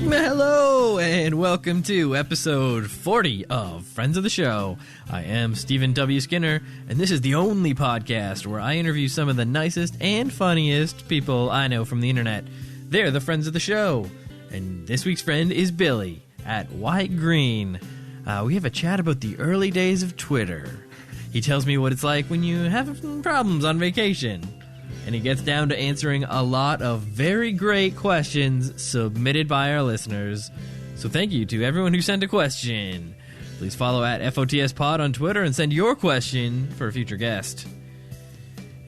Hello, and welcome to episode 40 of Friends of the Show. I am Steven W. Skinner, and this is the only podcast where I interview some of the nicest and funniest people I know from the internet. They're the Friends of the Show, and this week's friend is Billy at White Green. We have a chat about the early days of Twitter. He tells me what it's like when you have problems on vacation. And he gets down to answering a lot of very great questions submitted by our listeners. So thank you to everyone who sent a question. Please follow at FOTS Pod on Twitter and send your question for a future guest.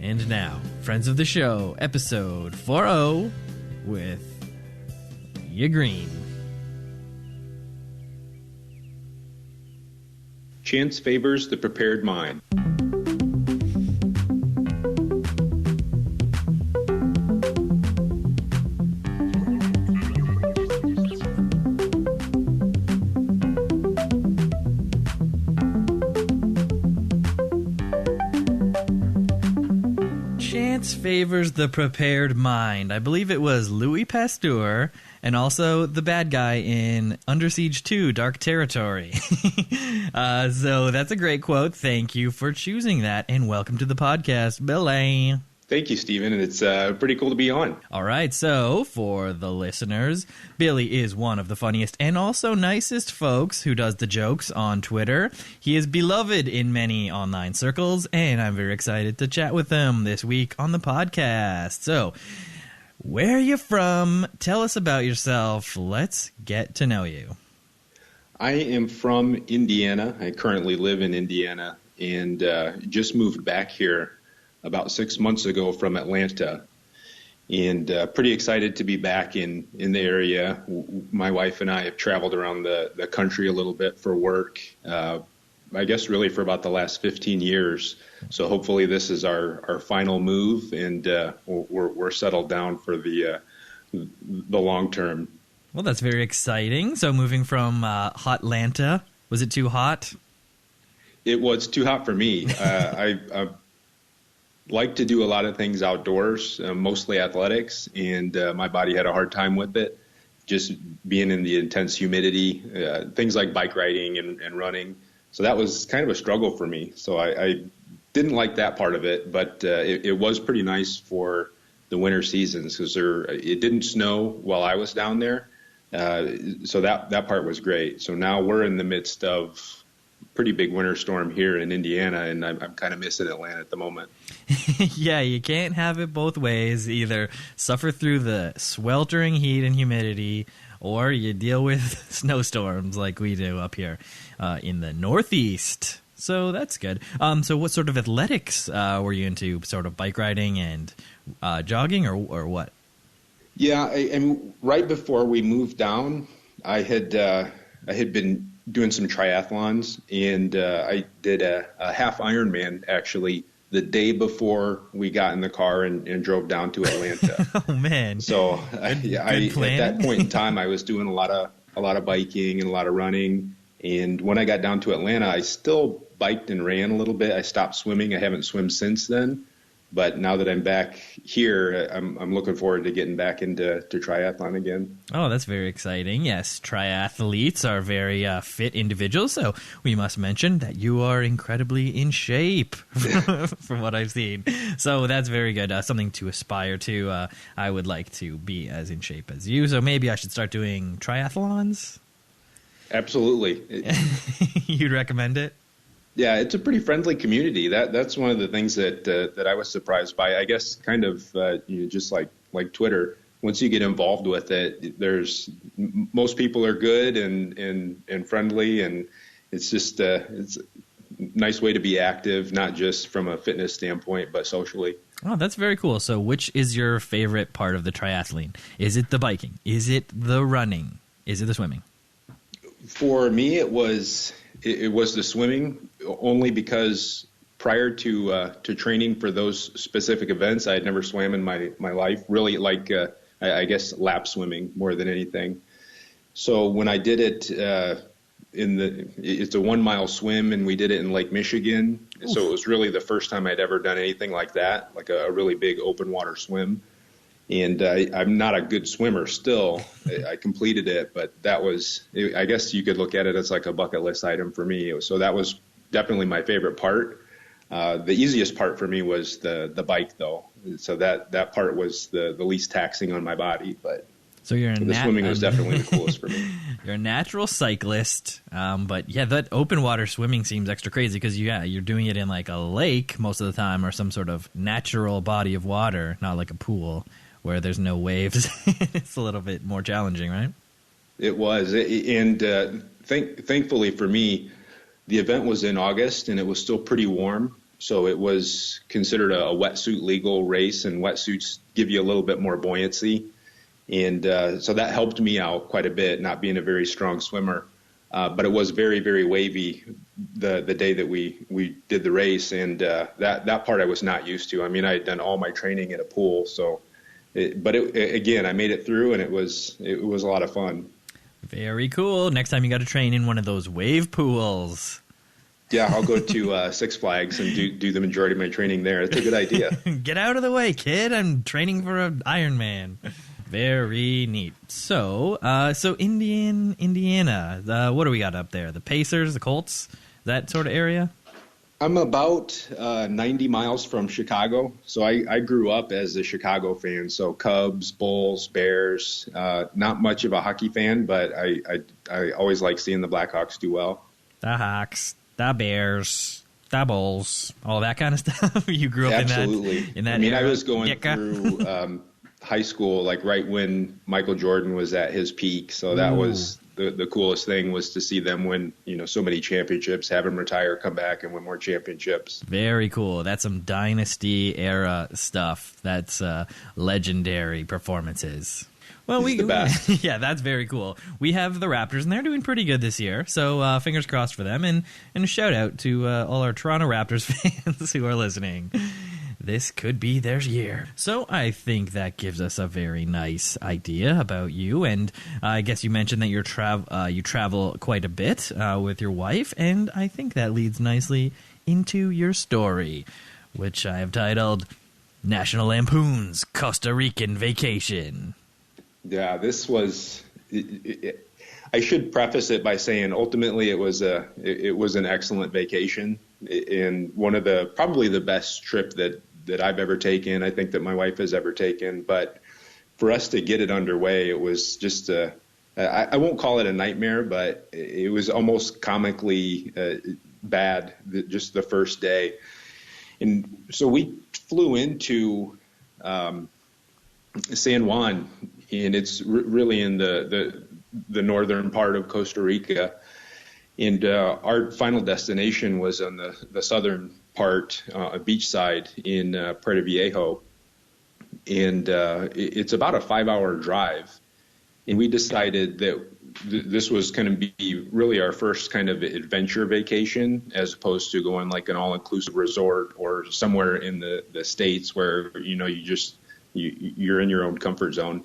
And now, Friends of the Show, episode 40 with Ya Green. Chance favors the prepared mind. Chance favors the prepared mind. I believe it was Louis Pasteur and also the bad guy in Under Siege 2, Dark Territory. So that's a great quote. Thank you for choosing that, and welcome to the podcast, Billy. Thank you, Steven, and it's pretty cool to be on. All right, so for the listeners, Billy is one of the funniest and also nicest folks who does the jokes on Twitter. He is beloved in many online circles, and I'm very excited to chat with him this week on the podcast. So, where are you from? Tell us about yourself. Let's get to know you. I am from Indiana. I currently live in Indiana and just moved back here about 6 months ago from Atlanta, and pretty excited to be back in the area. My wife and I have traveled around the country a little bit for work, I guess really for about the last 15 years. So hopefully this is our final move, and we're settled down for the long term. Well, that's very exciting. So moving from hot Atlanta, was it too hot? It was too hot for me. I like to do a lot of things outdoors, mostly athletics, and my body had a hard time with it, just being in the intense humidity, things like bike riding and running. So that was kind of a struggle for me. So I didn't like that part of it, but it was pretty nice for the winter seasons because it didn't snow while I was down there. So that part was great. So now we're in the midst of pretty big winter storm here in Indiana, and I'm kind of missing Atlanta at the moment. Yeah, you can't have it both ways. Either suffer through the sweltering heat and humidity, or you deal with snowstorms like we do up here in the Northeast. So that's good. So what sort of athletics were you into? Sort of bike riding and jogging, or what? Yeah, and right before we moved down, I had been doing some triathlons, and I did a half Ironman actually the day before we got in the car and drove down to Atlanta. Oh man! So at that point in time, I was doing a lot of biking and a lot of running. And when I got down to Atlanta, I still biked and ran a little bit. I stopped swimming. I haven't swum since then. But now that I'm back here, I'm looking forward to getting back into triathlon again. Oh, that's very exciting. Yes, triathletes are very fit individuals, so we must mention that you are incredibly in shape from what I've seen. So that's very good, something to aspire to. I would like to be as in shape as you, so maybe I should start doing triathlons? Absolutely. You'd recommend it? Yeah, it's a pretty friendly community. That's one of the things that I was surprised by. I guess kind of just like Twitter. Once you get involved with it, most people are good and friendly, and it's just it's a nice way to be active, not just from a fitness standpoint, but socially. Oh, that's very cool. So, which is your favorite part of the triathlon? Is it the biking? Is it the running? Is it the swimming? For me, it was the swimming, only because prior to training for those specific events, I had never swam in my life. Really, I guess lap swimming more than anything. So when I did it it's a 1 mile swim, and we did it in Lake Michigan. So it was really the first time I'd ever done anything like that, like a really big open water swim. And I'm not a good swimmer still. I completed it, but I guess you could look at it as like a bucket list item for me. So that was definitely my favorite part. The easiest part for me was the bike, though. So that part was the least taxing on my body. But so the swimming was definitely the coolest for me. You're a natural cyclist, but yeah, that open water swimming seems extra crazy because you're doing it in like a lake most of the time, or some sort of natural body of water, not like a pool where there's no waves. It's a little bit more challenging, right? It was, and thankfully for me, the event was in August and it was still pretty warm. So it was considered a wetsuit legal race, and wetsuits give you a little bit more buoyancy. And so that helped me out quite a bit, not being a very strong swimmer. But it was very, very wavy the day that we did the race. And that part I was not used to. I mean, I had done all my training in a pool. So, again, I made it through, and it was a lot of fun. Very cool. Next time you got to train in one of those wave pools. Yeah, I'll go to Six Flags and do the majority of my training there. It's a good idea. Get out of the way, kid. I'm training for an Ironman. Very neat. So Indiana, what do we got up there? The Pacers, the Colts, that sort of area? I'm about 90 miles from Chicago. So I grew up as a Chicago fan. So Cubs, Bulls, Bears, not much of a hockey fan, but I always like seeing the Blackhawks do well. The Hawks, the Bears, the Bulls, all that kind of stuff. You grew up Absolutely. in that I mean, era? I was going through high school, like right when Michael Jordan was at his peak. So that was the coolest thing, was to see them win, so many championships, have him retire, come back and win more championships. Very cool. That's some dynasty era stuff. That's legendary performances. Well, the best. Yeah, that's very cool. We have the Raptors, and they're doing pretty good this year. So fingers crossed for them, and a shout out to all our Toronto Raptors fans who are listening. This could be their year. So I think that gives us a very nice idea about you. And I guess you mentioned that you travel quite a bit with your wife. And I think that leads nicely into your story, which I have titled National Lampoon's Costa Rican Vacation. Yeah, this was... I should preface it by saying ultimately it was an excellent vacation, and one of probably the best trip that I've ever taken. I think that my wife has ever taken. But for us to get it underway, it was just I won't call it a nightmare, but it was almost comically bad just the first day. And so we flew into San Juan, and it's really in the northern part of Costa Rica. And our final destination was on the southern part, beachside in Puerto Viejo. And it's about a 5-hour drive. And we decided that this was going to be really our first kind of adventure vacation, as opposed to going like an all-inclusive resort or somewhere in the States where, you're in your own comfort zone.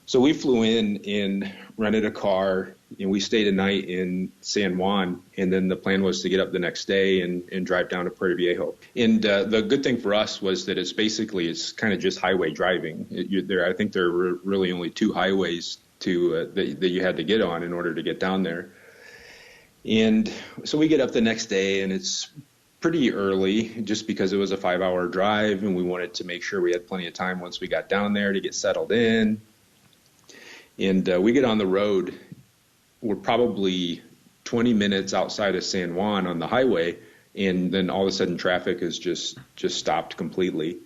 So we flew in and rented a car, and we stayed a night in San Juan, and then the plan was to get up the next day and drive down to Puerto Viejo. And the good thing for us was that it's kind of just highway driving. I think there were really only 2 highways that you had to get on in order to get down there. And so we get up the next day, and it's pretty early just because it was a 5-hour drive, and we wanted to make sure we had plenty of time once we got down there to get settled in. And we get on the road. We're probably 20 minutes outside of San Juan on the highway, and then all of a sudden traffic is just stopped completely.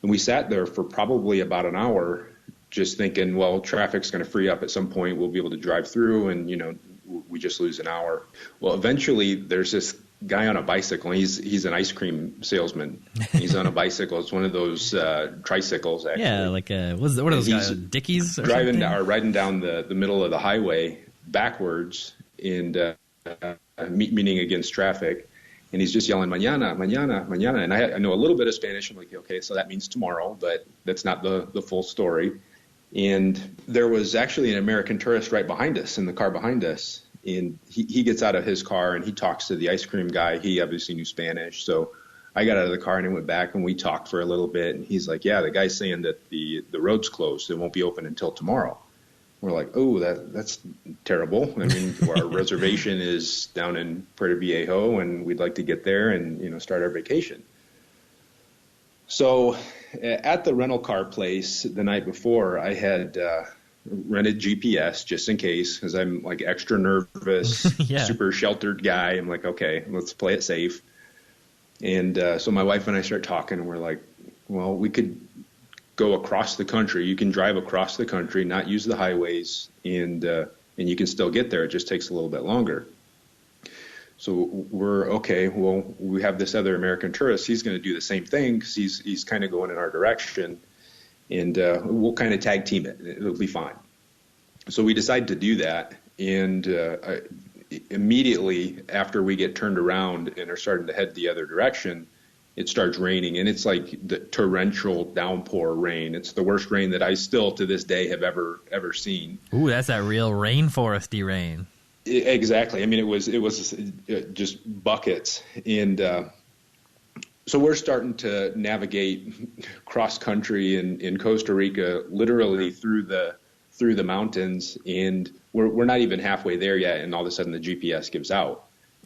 And we sat there for probably about an hour just thinking, well, traffic's going to free up at some point. We'll be able to drive through, and, we just lose an hour. Well, eventually there's this guy on a bicycle. He's an ice cream salesman. He's on a bicycle. It's one of those tricycles, actually. Yeah, like what are those guys? Dickies? Or riding down the middle of the highway backwards, and meaning against traffic. And he's just yelling, "Mañana, mañana, mañana." And I know a little bit of Spanish. I'm like, okay, so that means tomorrow, but that's not the full story. And there was actually an American tourist right behind us, in the car behind us. And he gets out of his car and he talks to the ice cream guy. He obviously knew Spanish. So I got out of the car and I went back and we talked for a little bit. And he's like, yeah, the guy's saying that the road's closed. It won't be open until tomorrow. We're like, oh, that's terrible. I mean, our reservation is down in Puerto Viejo and we'd like to get there and, start our vacation. So at the rental car place the night before, I had rented GPS just in case, because I'm like extra nervous, super sheltered guy. I'm like, okay, let's play it safe. And so my wife and I start talking, and we're like, well, we could go across the country. You can drive across the country, not use the highways, and you can still get there. It just takes a little bit longer. So we're okay. Well, we have this other American tourist. He's going to do the same thing because he's kind of going in our direction, and we'll kind of tag team it. It'll be fine. So we decide to do that, and immediately after we get turned around and are starting to head the other direction, it starts raining, and it's like the torrential downpour rain. It's the worst rain that I still to this day have ever seen. Ooh, that's that real rainforesty rain. Exactly. I mean, it was just buckets, and so we're starting to navigate cross country in Costa Rica, literally through the mountains, and we're not even halfway there yet, and all of a sudden the GPS gives out,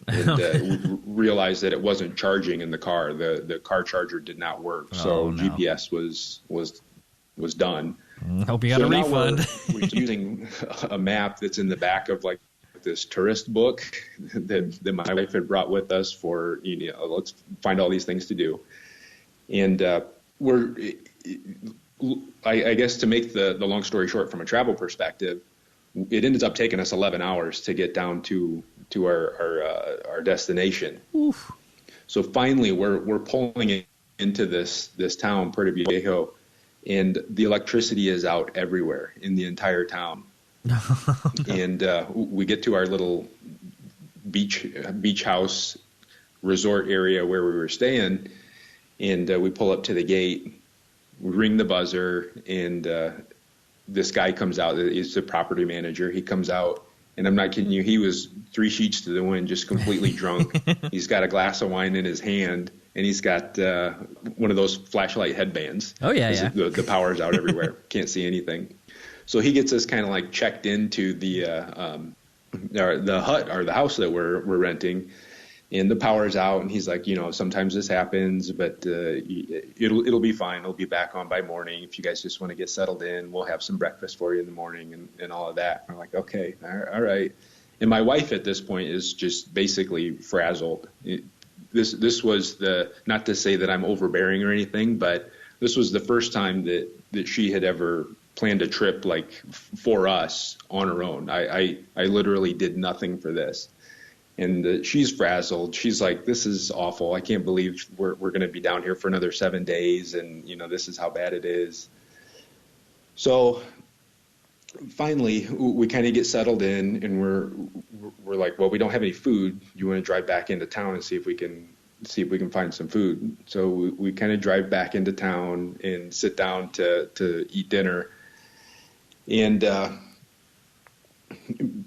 and we realized that it wasn't charging in the car. The car charger did not work, so no. GPS was done. Hope you got a refund. We're using a map that's in the back of like this tourist book that my wife had brought with us for, let's find all these things to do. And I guess to make the long story short from a travel perspective, it ended up taking us 11 hours to get down to our destination. Oof. So finally we're pulling into this town, Puerto Viejo, and the electricity is out everywhere in the entire town. And we get to our little beach house resort area where we were staying, and we pull up to the gate. We ring the buzzer, and this guy comes out. He's the property manager. He comes out, and I'm not kidding you. He was 3 sheets to the wind, just completely drunk. He's got a glass of wine in his hand, and he's got one of those flashlight headbands. Oh, yeah. The power's out everywhere. Can't see anything. So he gets us kind of like checked into the hut or the house that we're renting, and the power's out. And he's like, sometimes this happens, but it'll be fine. It'll be back on by morning. If you guys just want to get settled in, we'll have some breakfast for you in the morning and all of that. I'm like, okay, all right. And my wife at this point is just basically frazzled. This was not to say that I'm overbearing or anything, but this was the first time that she had ever planned a trip like for us on her own. I literally did nothing for this. And she's frazzled. She's like, this is awful. I can't believe we're going to be down here for another 7 days. And, this is how bad it is. So finally, we kind of get settled in, and we're like, well, we don't have any food. You want to drive back into town and see if we can find some food. So we kind of drive back into town and sit down to eat dinner. And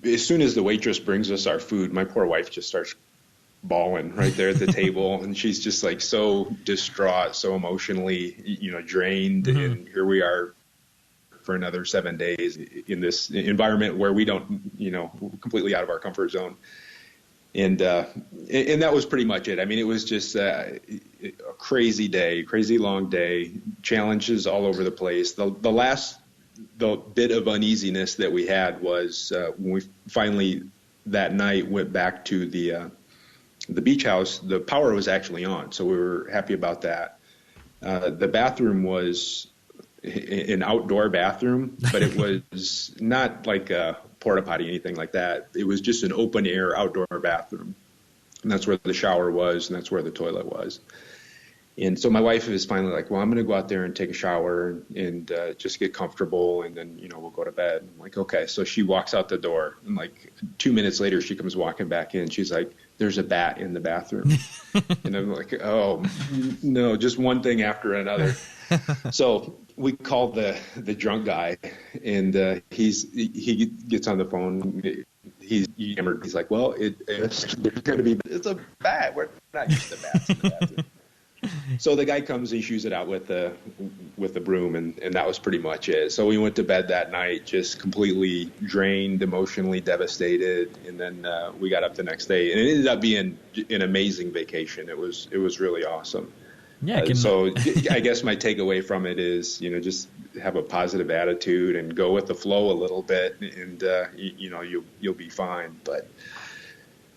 as soon as the waitress brings us our food, my poor wife just starts bawling right there at the table, and she's just like so distraught, so emotionally, drained. Mm-hmm. And here we are for another 7 days in this environment where we don't, completely out of our comfort zone. And that was pretty much it. I mean, it was just a crazy day, crazy long day, challenges all over the place. The bit of uneasiness that we had was when we finally that night went back to the beach house. The power was actually on, so we were happy about that. The bathroom was an outdoor bathroom, but it was not like a porta potty, anything like that. It was just an open air outdoor bathroom, and that's where the shower was, and that's where the toilet was. And so my wife is finally like, well, I'm going to go out there and take a shower and just get comfortable, and then, we'll go to bed. I'm like, okay. So she walks out the door, and like 2 minutes later, she comes walking back in. She's like, there's a bat in the bathroom. And I'm like, oh, no, just one thing after another. So we called the drunk guy, and he gets on the phone. He's like, well, it's a bat. We're not used to bats in the bathroom. So the guy comes and shoos it out with the broom, and that was pretty much it. So we went to bed that night just completely drained, emotionally devastated, and then we got up the next day, and it ended up being an amazing vacation. It was really awesome. Yeah. So I guess my takeaway from it is, just have a positive attitude and go with the flow a little bit, and you'll be fine. But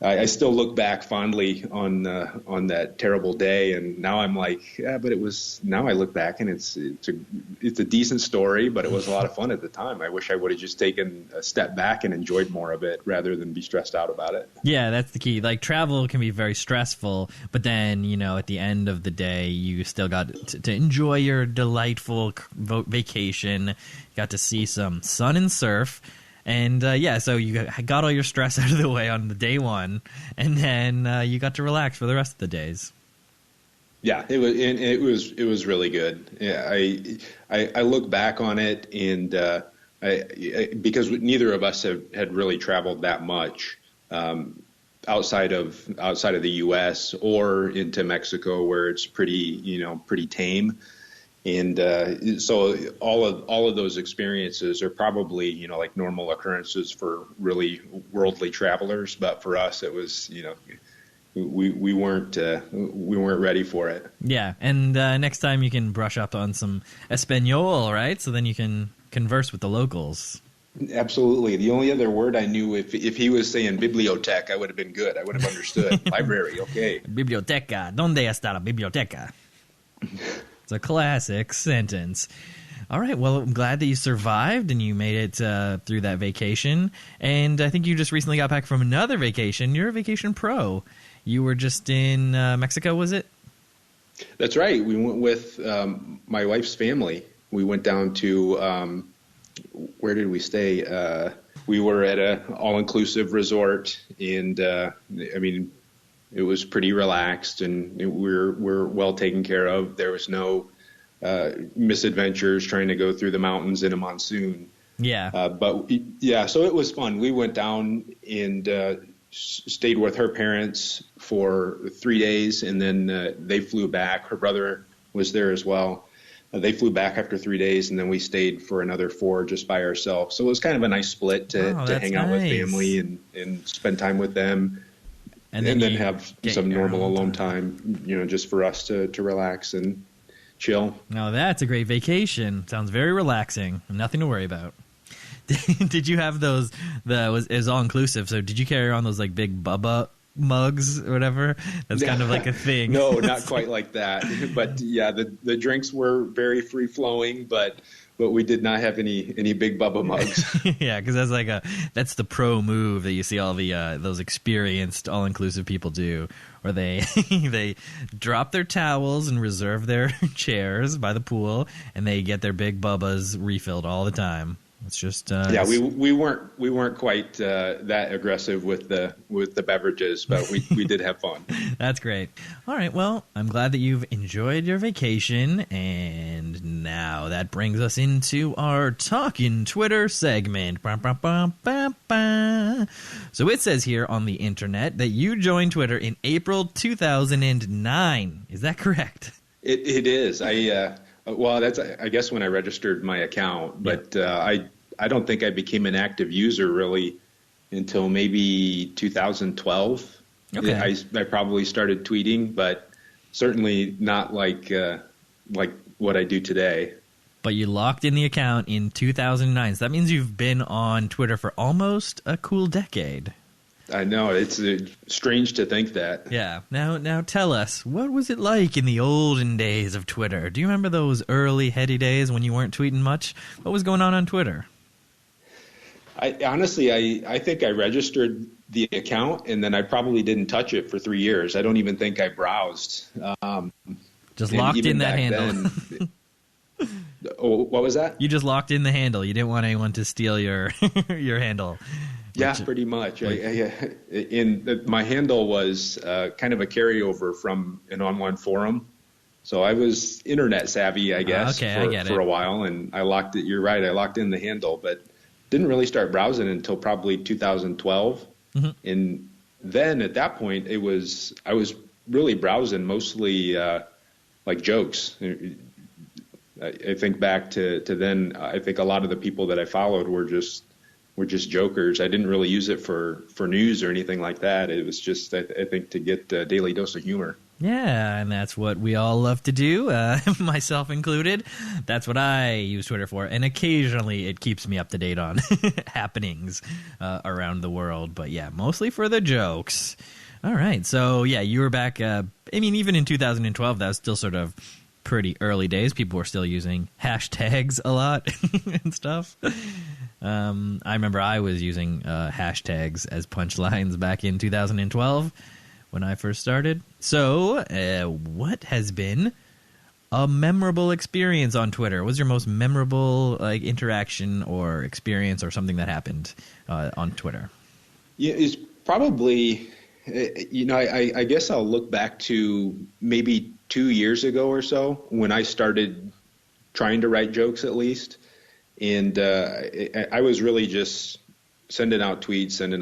I still look back fondly on that terrible day, and now I'm like, yeah, but it was. Now I look back, and it's a decent story, but it was a lot of fun at the time. I wish I would have just taken a step back and enjoyed more of it rather than be stressed out about it. Yeah, that's the key. Like, travel can be very stressful, but then at the end of the day, you still got to enjoy your delightful vacation. Got to see some sun and surf. And so you got all your stress out of the way on the day one, and then you got to relax for the rest of the days. Yeah, it was really good. Yeah, I look back on it, and because neither of us had really traveled that much outside of the U.S. or into Mexico, where it's pretty tame. And so all of those experiences are probably like normal occurrences for really worldly travelers, but for us it was we weren't ready for it. Yeah, and next time you can brush up on some Espanol, right? So then you can converse with the locals. Absolutely. The only other word I knew, if he was saying biblioteca, I would have been good. I would have understood. Library, okay. Biblioteca. ¿Dónde está la biblioteca? It's a classic sentence. All right. Well, I'm glad that you survived and you made it through that vacation. And I think you just recently got back from another vacation. You're a vacation pro. You were just in Mexico, was it? That's right. We went with my wife's family. We went down to where did we stay? We were at an all-inclusive resort, and it was pretty relaxed, and we're well taken care of. There was no misadventures trying to go through the mountains in a monsoon. Yeah. So it was fun. We went down and stayed with her parents for 3 days, and then they flew back. Her brother was there as well. They flew back after 3 days, and then we stayed for another 4 just by ourselves. So it was kind of a nice split to hang out with family and spend time with them. And then have some normal alone time, just for us to relax and chill. No, that's a great vacation. Sounds very relaxing. Nothing to worry about. Did you have those? It was all inclusive. So did you carry on those like big Bubba mugs or whatever? That's kind of like a thing. No, not quite like that. But yeah, the drinks were very free flowing, but we did not have any big Bubba mugs. Yeah, because that's the pro move that you see all the those experienced all inclusive people do, where they drop their towels and reserve their chairs by the pool, and they get their big Bubbas refilled all the time. It's just we weren't quite that aggressive with the beverages, but we did have fun. That's great. All right, well, I'm glad that you've enjoyed your vacation, and now that brings us into our Talkin' Twitter segment. So it says here on the internet that you joined Twitter in April 2009. Is that correct? It is. That's I guess when I registered my account, but I don't think I became an active user really until maybe 2012. Okay. I probably started tweeting, but certainly not like what I do today. But you locked in the account in 2009. So that means you've been on Twitter for almost a cool decade. I know. It's strange to think that. Yeah. Now tell us, what was it like in the olden days of Twitter? Do you remember those early heady days when you weren't tweeting much? What was going on Twitter? I honestly think I registered the account, and then I probably didn't touch it for 3 years. I don't even think I browsed. Just locked in that handle. Oh, what was that? You just locked in the handle. You didn't want anyone to steal your handle. Yeah, pretty much. My handle was kind of a carryover from an online forum. So I was internet savvy, I guess, for a while, and I locked it. You're right. I locked in the handle, but didn't really start browsing until probably 2012. Mm-hmm. And then at that point, I was really browsing mostly jokes. I think back to then. I think a lot of the people that I followed were just jokers. I didn't really use it for news or anything like that. It was just, I think, to get a daily dose of humor. Yeah, and that's what we all love to do, myself included. That's what I use Twitter for, and occasionally it keeps me up to date on happenings around the world. But yeah, mostly for the jokes. All right, so yeah, you were back, even in 2012, that was still sort of pretty early days. People were still using hashtags a lot and stuff. I remember I was using hashtags as punchlines back in 2012 when I first started. So, what has been a memorable experience on Twitter? What was your most memorable interaction or experience or something that happened on Twitter? Yeah, it's probably, I guess I'll look back to maybe 2 years ago or so when I started trying to write jokes at least. And I was really just sending out tweets, and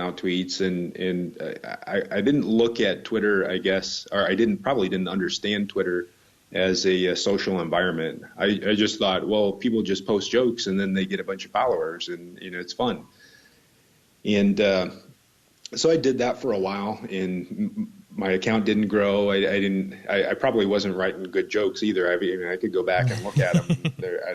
I didn't look at Twitter, I guess, or probably didn't understand Twitter as a social environment. I just thought, well, people just post jokes and then they get a bunch of followers, and it's fun. And so I did that for a while, and my account didn't grow. I probably wasn't writing good jokes either. I could go back and look at them.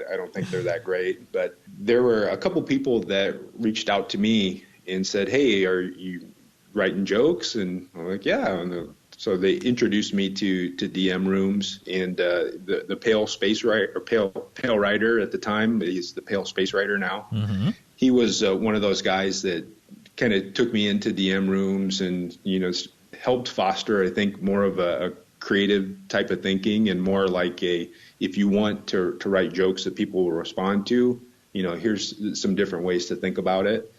I don't think they're that great. But there were a couple people that reached out to me and said, "Hey, are you writing jokes?" And I'm like, "Yeah." And so they introduced me to DM rooms, and the Pale Space Writer, or Pale Writer at the time. He's the Pale Space Writer now. Mm-hmm. He was one of those guys that kind of took me into DM rooms and helped foster, I think, more of a creative type of thinking, and more like if you want to write jokes that people will respond to, here's some different ways to think about it.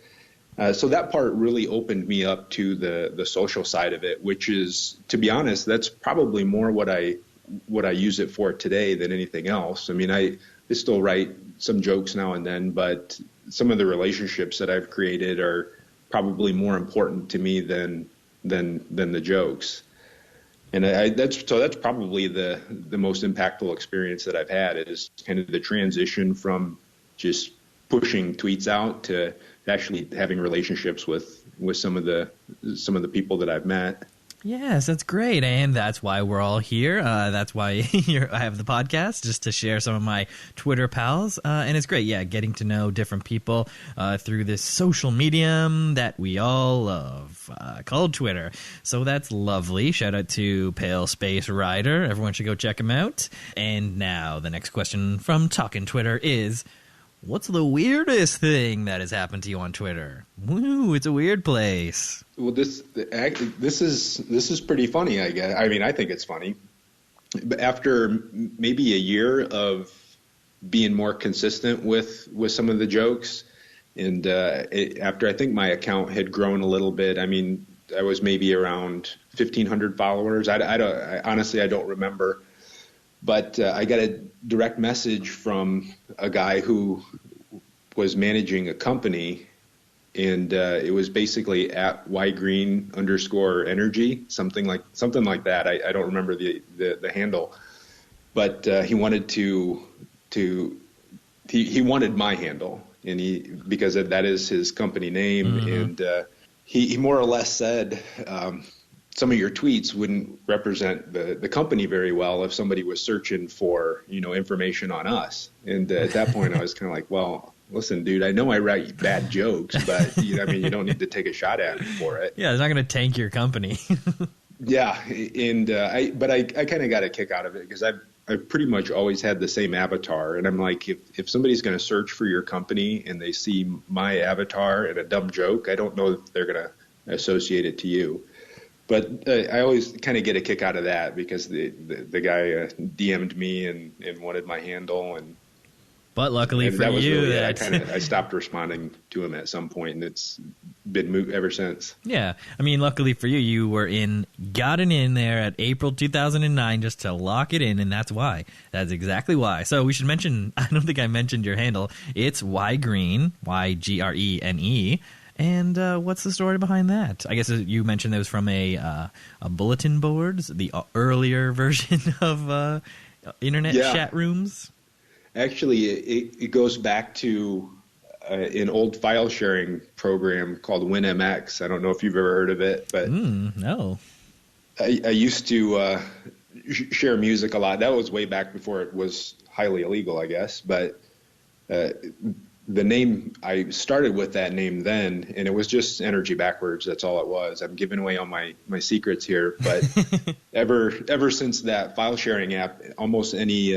So that part really opened me up to the social side of it, which is, to be honest, that's probably more what I use it for today than anything else. I mean, I still write some jokes now and then, but some of the relationships that I've created are probably more important to me than the jokes. And that's probably the most impactful experience that I've had, is kind of the transition from just pushing tweets out to actually having relationships with some of the people that I've met. Yes, that's great, and that's why we're all here. That's why I have the podcast, just to share some of my Twitter pals, and it's great, getting to know different people through this social medium that we all love, called Twitter. So that's lovely. Shout out to Pale Space Rider. Everyone should go check him out. And now the next question from Talkin' Twitter is, what's the weirdest thing that has happened to you on Twitter? Woo, it's a weird place. Well, this is pretty funny, I guess. I mean, I think it's funny. But after maybe a year of being more consistent with some of the jokes, and after I think my account had grown a little bit, I mean, I was maybe around 1,500 followers. I honestly don't remember. But I got a direct message from a guy who was managing a company, and it was basically at @ygreen_energy, something like that. I don't remember the handle, but he wanted he wanted my handle, and because that is his company name, mm-hmm. And he more or less said, some of your tweets wouldn't represent the company very well if somebody was searching for, information on us. And at that point, I was kind of like, well, listen, dude, I know I write bad jokes, but you don't need to take a shot at me for it. Yeah, it's not going to tank your company. Yeah, and I kind of got a kick out of it, because I've pretty much always had the same avatar, and I'm like, if somebody's going to search for your company and they see my avatar and a dumb joke, I don't know if they're going to associate it to you. But I always kind of get a kick out of that, because the guy DM'd me and wanted my handle, but luckily for you, I stopped responding to him at some point, and it's been moved ever since. Yeah, I mean, luckily for you, you got it in there at April 2009 just to lock it in, and that's why. That's exactly why. So we should mention. I don't think I mentioned your handle. It's ygreen, YGRENE. And what's the story behind that? I guess you mentioned it was from a bulletin board, the earlier version of internet chat rooms? Actually, it goes back to an old file sharing program called WinMX. I don't know if you've ever heard of it, but no. I used to share music a lot. That was way back before it was highly illegal, I guess. But the name, I started with that name then, and it was just energy backwards. That's all it was. I'm giving away all my secrets here. But ever since that file sharing app, almost any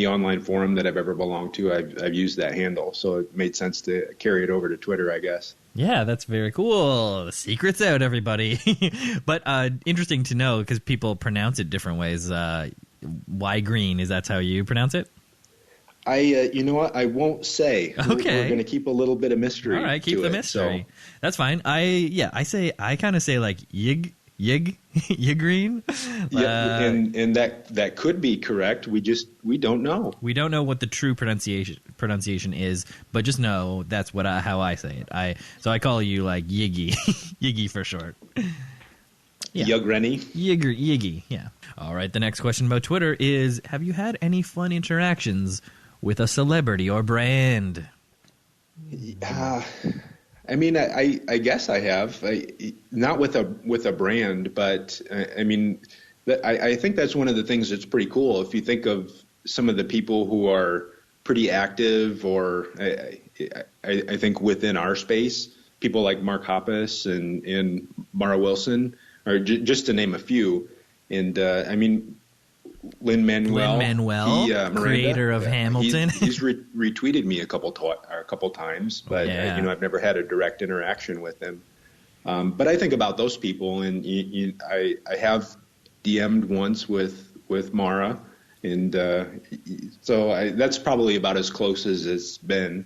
online forum that I've ever belonged to, I've used that handle. So it made sense to carry it over to Twitter, I guess. Yeah, that's very cool. The secret's out, everybody. But interesting to know because people pronounce it different ways. Why green? Is that how you pronounce it? You know what? I won't say. Okay. We're going to keep a little bit of mystery. All right, keep the mystery. So. That's fine. I kind of say like yig green. Yeah, and that could be correct. We don't know. We don't know what the true pronunciation is, but just know that's how I say it. So I call you like Yiggy, Yiggy for short. Yeah. Yugrenny. Yiggy. Yeah. All right. The next question about Twitter is: have you had any fun interactions with a celebrity or brand? I mean, I guess I have. Not with a brand, but I mean, I think that's one of the things that's pretty cool. If you think of some of the people who are pretty active, or I think within our space, people like Mark Hoppus and Mara Wilson, or just to name a few. And I mean, Lin-Manuel, creator of Hamilton. He's retweeted me a couple times, but I've never had a direct interaction with him. But I think about those people, and I have DM'd once with Mara, and so that's probably about as close as it's been.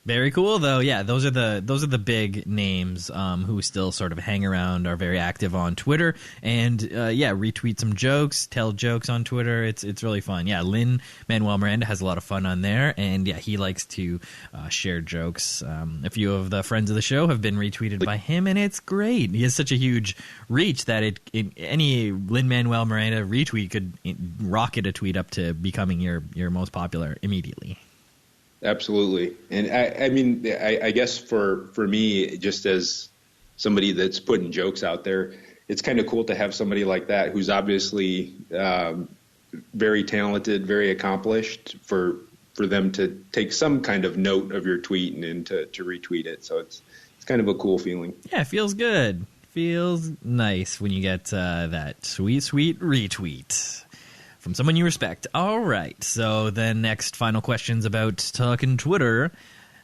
Very cool, though. Yeah, those are the big names who still sort of hang around, are very active on Twitter, and retweet some jokes, tell jokes on Twitter. It's really fun. Yeah, Lin-Manuel Miranda has a lot of fun on there, and yeah, he likes to share jokes. A few of the friends of the show have been retweeted by him, and it's great. He has such a huge reach that any Lin-Manuel Miranda retweet could rocket a tweet up to becoming your most popular immediately. Absolutely. And I mean, I guess for me, just as somebody that's putting jokes out there, it's kind of cool to have somebody like that who's obviously very talented, very accomplished, for them to take some kind of note of your tweet and to retweet it. So it's kind of a cool feeling. Yeah, it feels good. Feels nice when you get that sweet retweet from someone you respect. All right, so the next final questions about talking Twitter.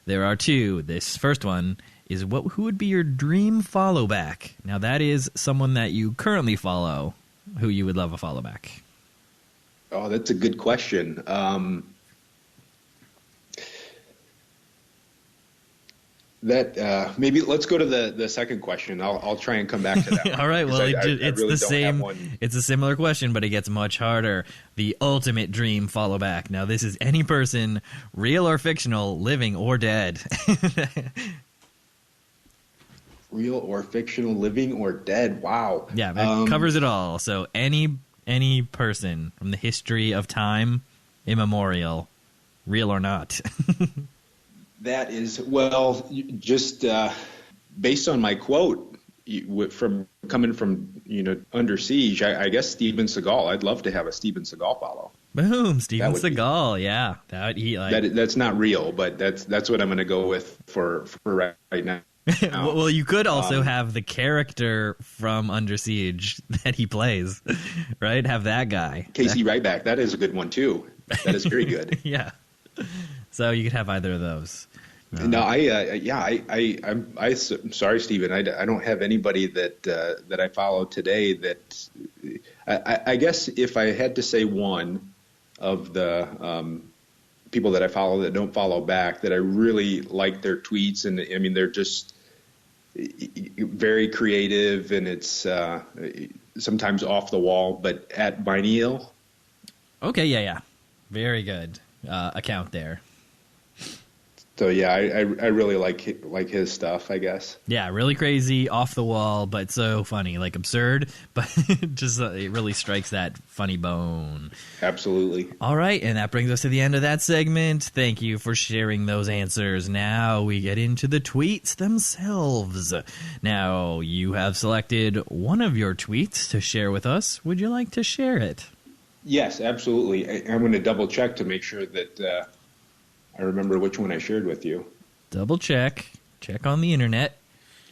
There are two. This first one is who would be your dream follow back? Now, that is someone that you currently follow, who you would love a follow back. Oh, that's a good question. Maybe let's go to the second question. I'll try and come back to that. All right. Well, it's really the same. It's a similar question, but it gets much harder. The ultimate dream follow back. Now, this is any person, real or fictional, living or dead. Real or fictional, living or dead. Wow. Yeah, that covers it all. So any person from the history of time, immemorial, real or not. That is, well, just based on my quote from coming from, Under Siege, I guess Steven Segal. I'd love to have a Steven Segal follow. Boom, Steven Segal. Yeah, that's not real, but that's what I'm going to go with for right now. Well, you could also have the character from Under Siege that he plays, right? Have that guy. Casey Ryback. That is a good one too. That is very good. Yeah. So you could have either of those. No, I'm sorry, Steven. I don't have anybody that I follow today that I guess if I had to say one of the people that I follow that don't follow back, that I really like their tweets, and I mean, they're just very creative, and it's sometimes off the wall, but at Bineal. Okay. Yeah. Very good account there. So yeah, I really like his stuff, I guess. Yeah, really crazy, off the wall, but so funny, like absurd, but just it really strikes that funny bone. Absolutely. All right, and that brings us to the end of that segment. Thank you for sharing those answers. Now we get into the tweets themselves. Now, you have selected one of your tweets to share with us. Would you like to share it? Yes, absolutely. I'm going to double check to make sure that I remember which one I shared with you. Double check. Check on the internet.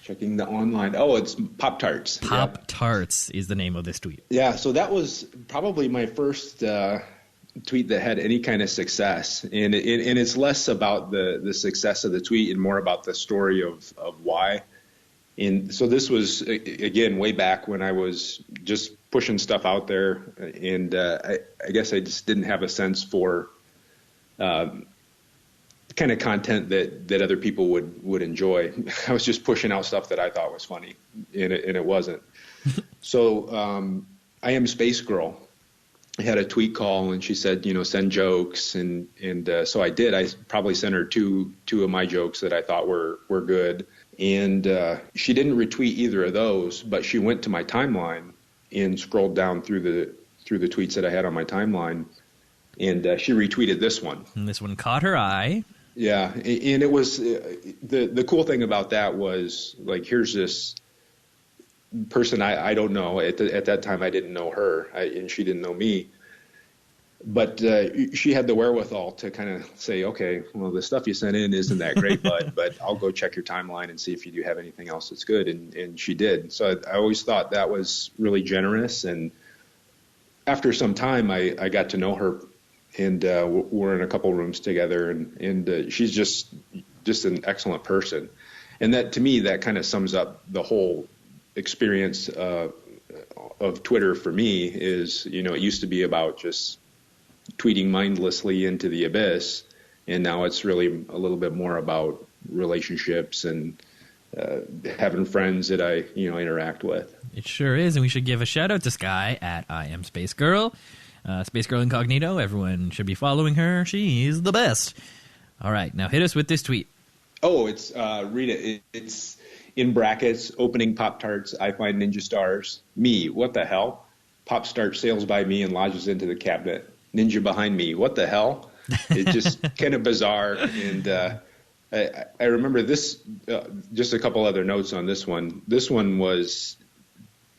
Checking the online. Oh, it's Pop Tarts. Pop Tarts is the name of this tweet. Yeah, so that was probably my first tweet that had any kind of success. And it's less about the success of the tweet and more about the story of why. And so this was, again, way back when I was just pushing stuff out there. And I guess I just didn't have a sense for kind of content that other people would enjoy. I was just pushing out stuff that I thought was funny, and it wasn't. So I Am Space Girl I had a tweet call, and she said, send jokes, and so I did. I probably sent her two of my jokes that I thought were good, and she didn't retweet either of those, but she went to my timeline and scrolled down through the tweets that I had on my timeline, and she retweeted this one. And this one caught her eye. Yeah, and it was the cool thing about that was, like, here's this person I don't know. At that time, I didn't know her, and she didn't know me. But she had the wherewithal to kind of say, okay, well, the stuff you sent in isn't that great, but I'll go check your timeline and see if you do have anything else that's good. And she did. So I always thought that was really generous. And after some time, I got to know her. And we're in a couple rooms together, and she's just an excellent person. And that, to me, that kind of sums up the whole experience of Twitter for me. Is, it used to be about just tweeting mindlessly into the abyss, and now it's really a little bit more about relationships and having friends that I interact with. It sure is, and we should give a shout out to Sky at I Am Space Girl. Space Girl Incognito, everyone should be following her. She's the best. All right, now hit us with this tweet. Oh, it's read it. It's in brackets, opening Pop Tarts, I find ninja stars. Me, what the hell? Pop Tart sails by me and lodges into the cabinet. Ninja behind me, what the hell? It's just kind of bizarre. And I remember this, just a couple other notes on this one. This one was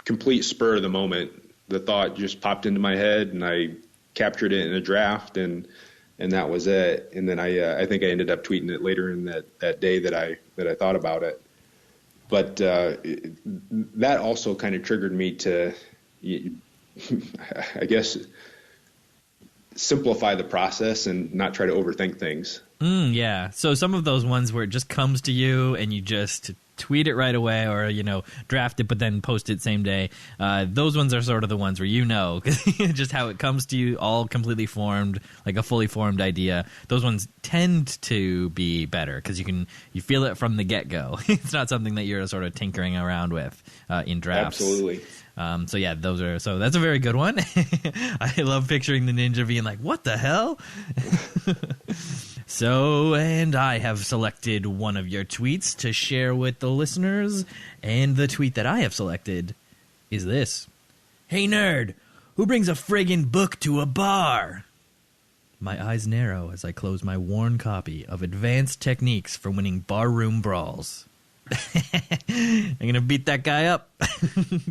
complete spur of the moment. The thought just popped into my head, and I captured it in a draft, and that was it. And then I think I ended up tweeting it later in that day that I thought about it. But that also kind of triggered me to, I guess, simplify the process and not try to overthink things. Yeah. So some of those ones where it just comes to you and you just tweet it right away, or draft it but then post it same day, those ones are sort of the ones where just how it comes to you, all completely formed, like a fully formed idea. Those ones tend to be better because you feel it from the get-go. It's not something that you're sort of tinkering around with in drafts. Absolutely. So yeah, that's a very good one. I love picturing the ninja being like, what the hell? So, and I have selected one of your tweets to share with the listeners, and the tweet that I have selected is this. Hey nerd, who brings a friggin' book to a bar? My eyes narrow as I close my worn copy of Advanced Techniques for Winning Barroom Brawls. I'm going to beat that guy up.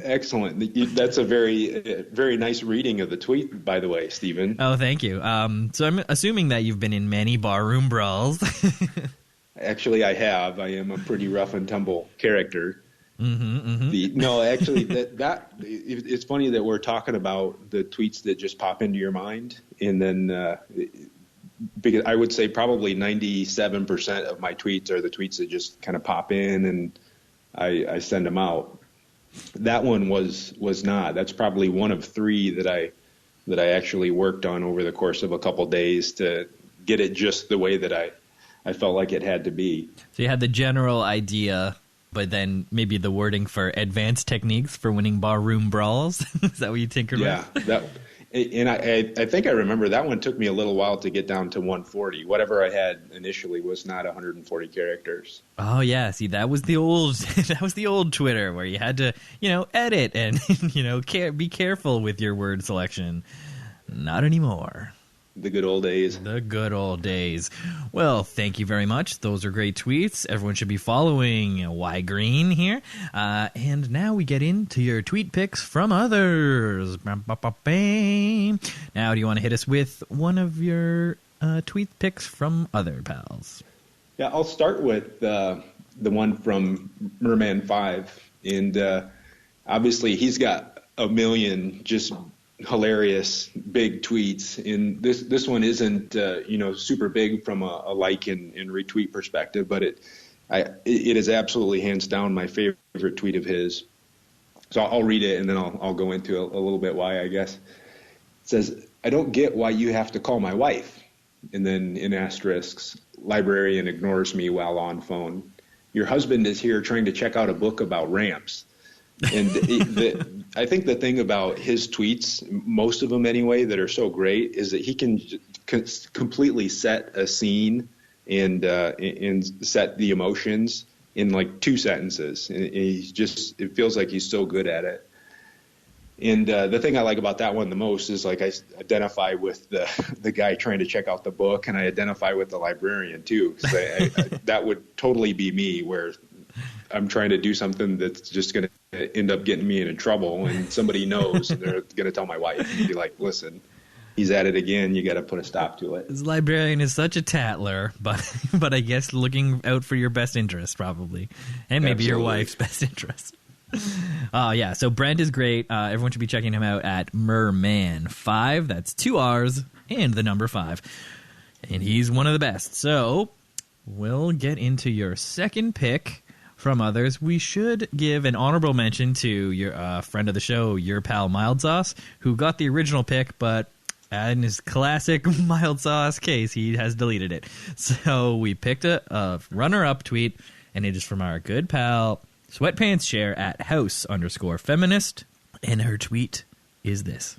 Excellent. That's a very, very nice reading of the tweet, by the way, Steven. Oh, thank you. So I'm assuming that you've been in many barroom brawls. Actually, I have. I am a pretty rough and tumble character. Actually, it's funny that we're talking about the tweets that just pop into your mind, and then because I would say probably 97% of my tweets are the tweets that just kind of pop in and I send them out. That one was not. That's probably one of three that I actually worked on over the course of a couple days to get it just the way that I felt like it had to be. So you had the general idea, but then maybe the wording for Advanced Techniques for Winning Barroom Brawls. Is that what you tinkered with? Yeah, And I think I remember that one took me a little while to get down to 140. Whatever I had initially was not 140 characters. Oh yeah, see that was the old Twitter where you had to, edit and be careful with your word selection. Not anymore. The good old days. The good old days. Well, thank you very much. Those are great tweets. Everyone should be following Y Green here. And now we get into your tweet picks from others. Now, do you want to hit us with one of your tweet picks from other pals? Yeah, I'll start with the one from Merman 5. And obviously he's got a million just hilarious big tweets, and this one isn't super big from a like and retweet perspective, but it is absolutely hands down my favorite tweet of his. So I'll read it and then I'll go into a little bit why, I guess. It says, "I don't get why you have to call my wife," and then in asterisks, "Librarian ignores me while on phone. Your husband is here trying to check out a book about ramps." And I think the thing about his tweets, most of them anyway, that are so great is that he can completely set a scene and set the emotions in like 2 sentences. And it feels like he's so good at it. And the thing I like about that one the most is like I identify with the guy trying to check out the book, and I identify with the librarian too, because that would totally be me, where I'm trying to do something that's just going to end up getting me into trouble, and somebody knows, and they're going to tell my wife and be like, "Listen, he's at it again. You got to put a stop to it." This librarian is such a tattler, but I guess looking out for your best interest probably, and maybe your wife's best interest. Yeah. So Brent is great. Everyone should be checking him out at Merman5. That's 2 R's and the number 5, and he's one of the best. So we'll get into your second pick. From others, we should give an honorable mention to your friend of the show, your pal Mild Sauce, who got the original pick, but in his classic Mild Sauce case, he has deleted it. So we picked a runner-up tweet, and it is from our good pal Sweatpants Share at house_feminist, and her tweet is this: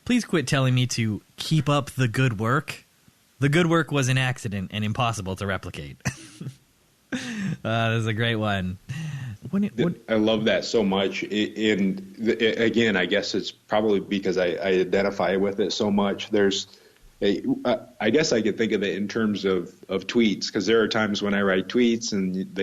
"Please quit telling me to keep up the good work. The good work was an accident and impossible to replicate." This is a great one. I love that so much. Again, I guess it's probably because I identify with it so much. I guess I could think of it in terms of tweets, because there are times when I write tweets and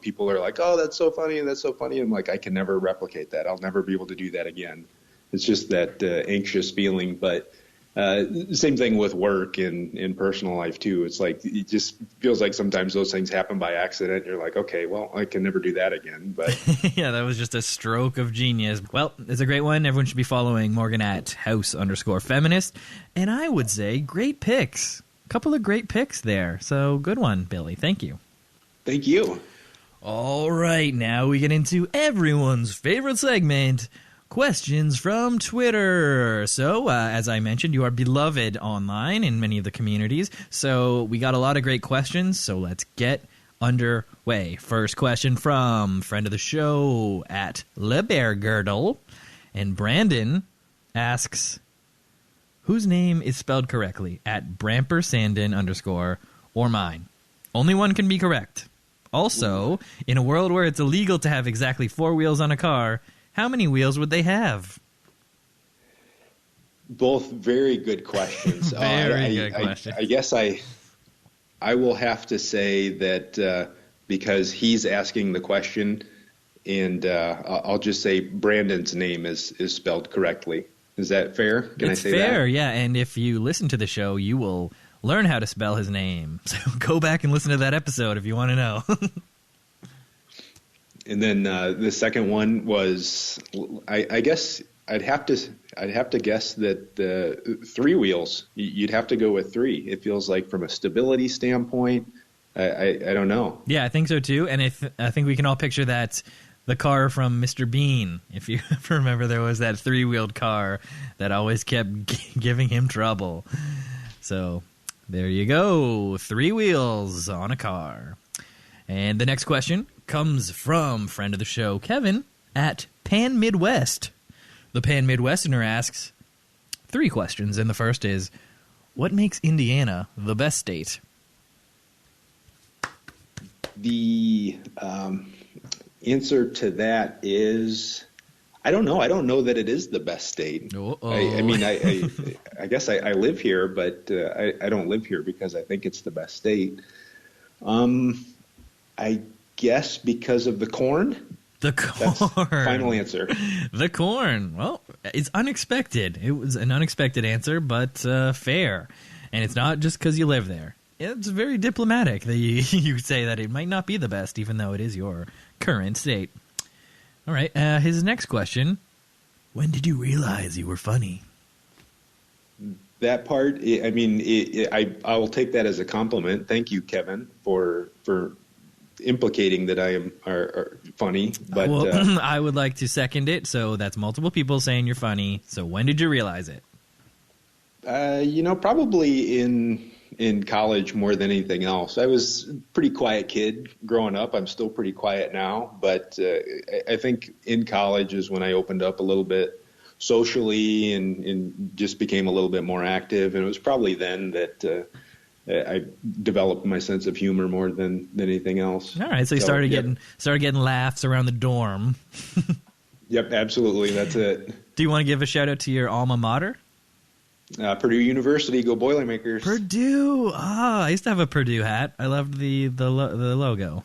people are like, "Oh, that's so funny," and that's so funny. I'm like, I can never replicate that. I'll never be able to do that again. It's just that anxious feeling, but. Same thing with work and in personal life too. It's like it just feels like sometimes those things happen by accident. You're like, okay, well, I can never do that again. But yeah, that was just a stroke of genius. Well, it's a great one. Everyone should be following Morgan at house_feminist. And I would say great picks. A couple of great picks there. So good one, Billy. Thank you. Thank you. All right, now we get into everyone's favorite segment. Questions from Twitter. So, as I mentioned, you are beloved online in many of the communities. So, we got a lot of great questions. So, let's get underway. First question from friend of the show at LeBeargirdle. And Brandon asks, whose name is spelled correctly at Brampersandon_ or mine? Only one can be correct. Also, in a world where it's illegal to have exactly 4 wheels on a car, how many wheels would they have? Both very good questions. Good questions. I guess I will have to say that because he's asking the question, and I'll just say Brandon's name is spelled correctly. Is that fair? Can I say that? It's fair, yeah. And if you listen to the show, you will learn how to spell his name. So go back and listen to that episode if you want to know. And then the second one was, I guess I'd have to guess that the 3 wheels. You'd have to go with 3. It feels like from a stability standpoint. I don't know. Yeah, I think so too. And I think we can all picture that the car from Mr. Bean. If you remember, there was that 3-wheeled car that always kept giving him trouble. So there you go, 3 wheels on a car. And the next question comes from friend of the show, Kevin, at Pan Midwest. The Pan Midwesterner asks 3 questions, and the first is, what makes Indiana the best state? The answer to that is, I don't know. I don't know that it is the best state. I mean, I guess I live here, but I don't live here because I think it's the best state. I guess because of the corn. The corn. That's final answer. The corn. Well, it's unexpected. It was an unexpected answer, but fair. And it's not just because you live there. It's very diplomatic that you say that it might not be the best, even though it is your current state. All right. His next question. When did you realize you were funny? That part, I mean, I will take that as a compliment. Thank you, Kevin, for implicating that I am are funny. But well, I would like to second it. So that's multiple people saying you're funny. So when did you realize it? Probably in college more than anything else. I was a pretty quiet kid growing up. I'm still pretty quiet now, but I think in college is when I opened up a little bit socially and just became a little bit more active. And it was probably then that I developed my sense of humor more than anything else. All right, so you started getting laughs around the dorm. Yep, absolutely. That's it. Do you want to give a shout out to your alma mater? Purdue University, go Boilermakers. Purdue. I used to have a Purdue hat. I loved the logo.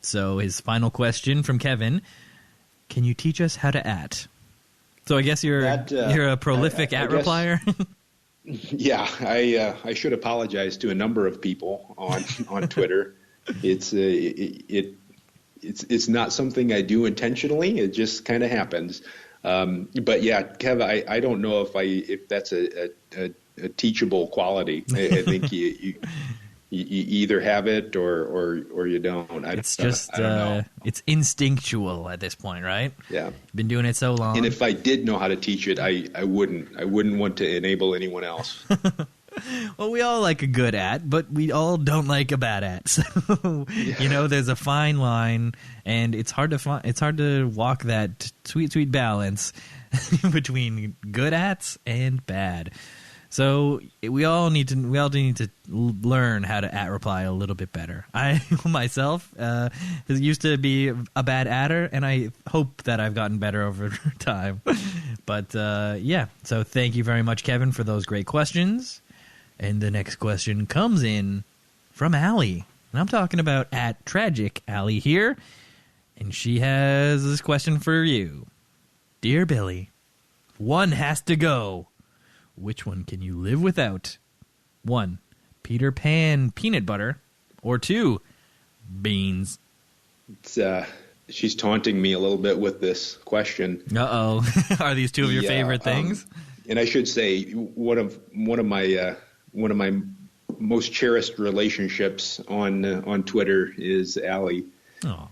So his final question from Kevin: can you teach us how to at? So I guess you're a prolific at replier. Yeah, I should apologize to a number of people on Twitter. It's not something I do intentionally. It just kind of happens. But yeah, Kev, I don't know if that's a teachable quality. I think you either have it or you don't. I don't know. It's instinctual at this point, right? Yeah, been doing it so long. And if I did know how to teach it, I wouldn't want to enable anyone else. Well, we all like a good at, but we all don't like a bad at. So, there's a fine line, and it's hard to walk that sweet balance between good ats and bad. So we all need to learn how to at reply a little bit better. I myself used to be a bad adder, and I hope that I've gotten better over time. But yeah, so thank you very much, Kevin, for those great questions. And the next question comes in from Allie. And I'm talking about at Tragic Allie here. And she has this question for you. Dear Billy, one has to go. Which one can you live without? 1, Peter Pan peanut butter. Or 2, beans. She's taunting me a little bit with this question. Uh-oh. Are these 2 of your favorite things? And I should say one of my most cherished relationships on Twitter is Allie. Oh.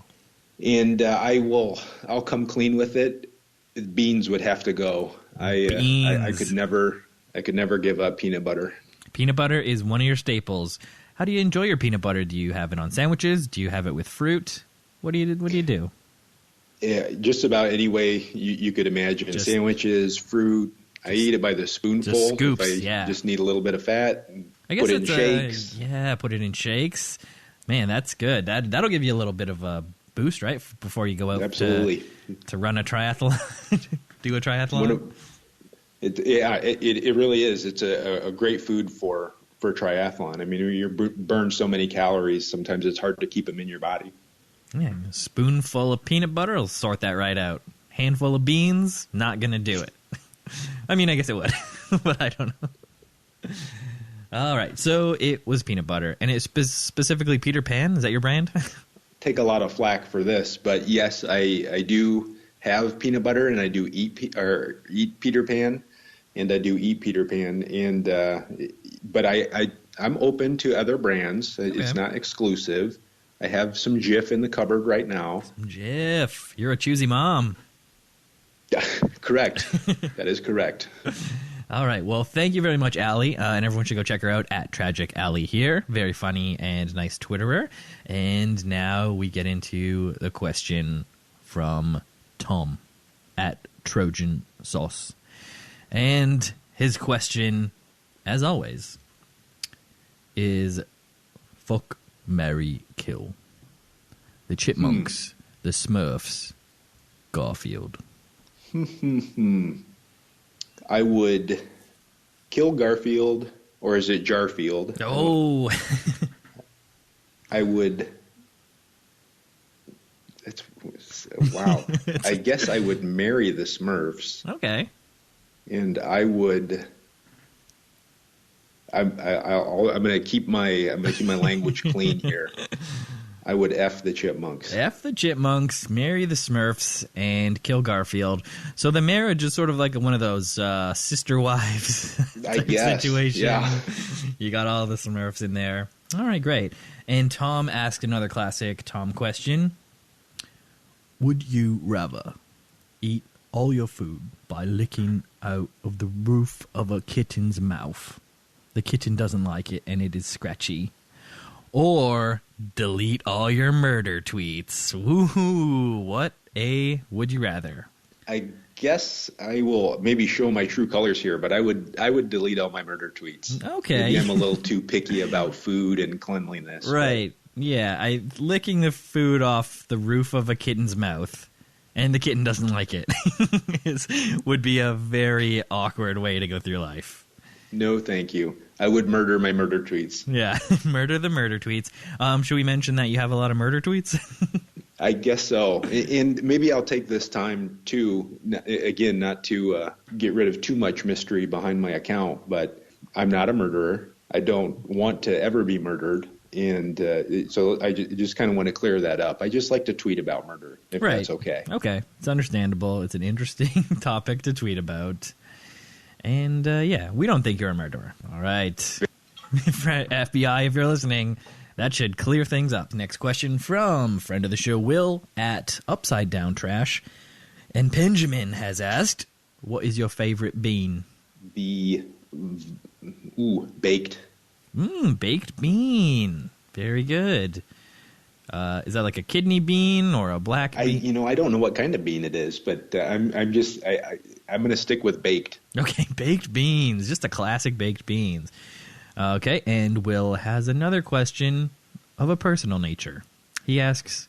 And I'll come clean with it. Beans would have to go. I could never give up peanut butter. Peanut butter is one of your staples. How do you enjoy your peanut butter? Do you have it on sandwiches? Do you have it with fruit? What do you do? Yeah, just about any way you could imagine. Sandwiches, fruit. I eat it by the spoonful. Just scoops, if I just need a little bit of fat. I guess put it in shakes. Put it in shakes. Man, that's good. That'll give you a little bit of a boost, right? Before you go out Absolutely. to run a triathlon. Do a triathlon? It really is. It's a great food for triathlon. I mean, you burn so many calories, sometimes it's hard to keep them in your body. Yeah, a spoonful of peanut butter will sort that right out. Handful of beans, not going to do it. I mean, I guess it would, but I don't know. All right, so it was peanut butter, and it's specifically Peter Pan. Is that your brand? Take a lot of flack for this, but yes, I do have peanut butter, and I do eat Peter Pan, and I do eat Peter Pan, and but I'm open to other brands. Okay. It's not exclusive. I have some Jif in the cupboard right now. Some Jif. You're a choosy mom. Correct. That is correct. All right. Well, thank you very much, Allie. And everyone should go check her out at Tragic Allie here. Very funny and nice Twitterer. And now we get into the question from Tom at Trojan sauce. And his question, as always, is fuck, marry, kill. The Chipmunks, the Smurfs, Garfield. I would kill Garfield, or is it Jarfield? Oh. I would... Wow. I guess I would marry the Smurfs. Okay. And I would... I'm going to keep my language clean here. I would F the Chipmunks. F the Chipmunks, marry the Smurfs, and kill Garfield. So the marriage is sort of like one of those sister wives I guess, situation. yeah. You got all the Smurfs in there. All right, great. And Tom asked another classic Tom question. Would you rather eat all your food by licking out of the roof of a kitten's mouth? The kitten doesn't like it, and it is scratchy. Or delete all your murder tweets. Woohoo! What a would you rather? I guess I will maybe show my true colors here, but I would delete all my murder tweets. Okay. Maybe I'm a little too picky about food and cleanliness. Right. Yeah, licking the food off the roof of a kitten's mouth, and the kitten doesn't like it, would be a very awkward way to go through life. No, thank you. I would murder my murder tweets. Yeah, murder the murder tweets. Should we mention that you have a lot of murder tweets? I guess so. And maybe I'll take this time to, again, not to get rid of too much mystery behind my account, but I'm not a murderer. I don't want to ever be murdered. And so I just kind of want to clear that up. I just like to tweet about murder, if that's okay. Okay. It's understandable. It's an interesting topic to tweet about. And, yeah, we don't think you're a murderer. All right. FBI, if you're listening, that should clear things up. Next question from friend of the show, Will, at Upside Down Trash. And Benjamin has asked, what is your favorite bean? Baked. Baked bean. Very good. Is that like a kidney bean or a black bean? I don't know what kind of bean it is, but I'm going to stick with baked. Okay, baked beans. Just a classic baked beans. Okay, and Will has another question of a personal nature. He asks,